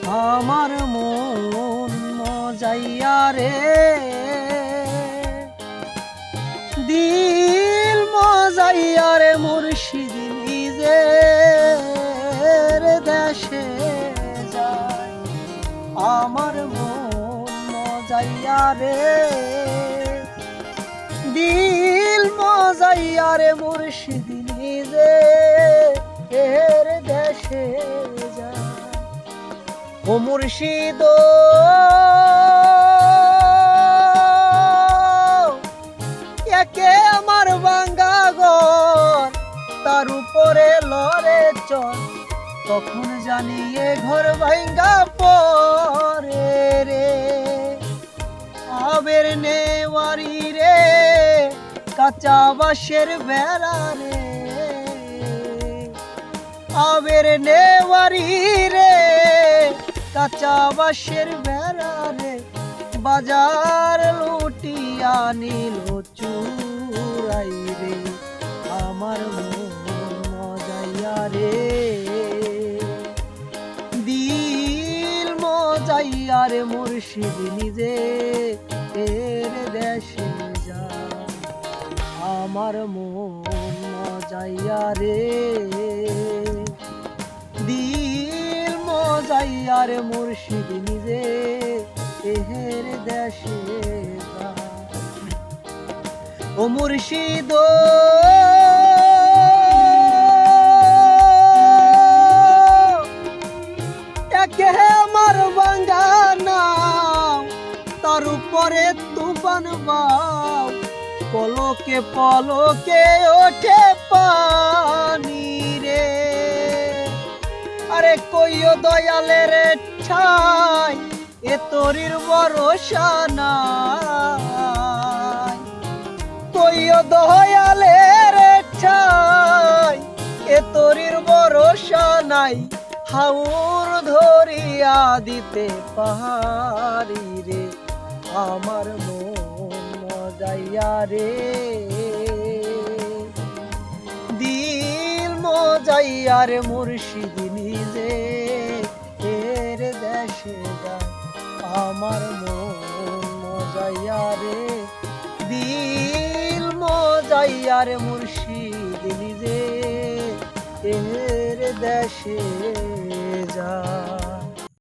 আমার মন মজাইয়া রে, দিল মজাইয়া রে মুর্শিদ নিজের দেশে যায়। আমার মন মজাইয়া রে, দিল মজাইয়া রে মুর্শিদ নিজের দেশে যায়। ও মুর্শিদ একে আমার ভাঙ্গা ঘর, তার উপরে লড়ে চল, তখন জানিয়ে ঘর ভাঙ্গা পরে রে। আবের নেওয়ারি রে, কাঁচা বাঁশের বেড়া রে, আবের নেওয়ারি রে, কাঁচা বাঁশের বেড়া রে, বাজার লুটিয়া নিল চুরাই রে। আমার মন মজাইয়া রে, দিল মজাইয়া রে মুর্শিদ নিজে এর দেশে যায়। আমার মন মজাইয়া রে, দিল মজাইয়া রে মুর্শিদ নিজে এর দেশে যায়। ও মুর্শিদ একে আমার ভাঙ্গা নাও, তার উপরে তুফান বাও, পলকে পলকে ওঠে পানি রে। আরে কইও দয়ালের ঠাই, এ তরির ভরসা নাই। কইও দয়ালের ঠাই, এ তরির ভরসা নাই। হাউর ধরিয়া দিতে পাহাড়ি রে। আমার মন মজাইয়া রে, দিল মজাইয়া রে মুর্শিদ নিজে এর দেশে যায়। আমার মন মজাইয়া রে, দিল মজাইয়া রে মুর্শিদ নিজে এর দেশে যায়।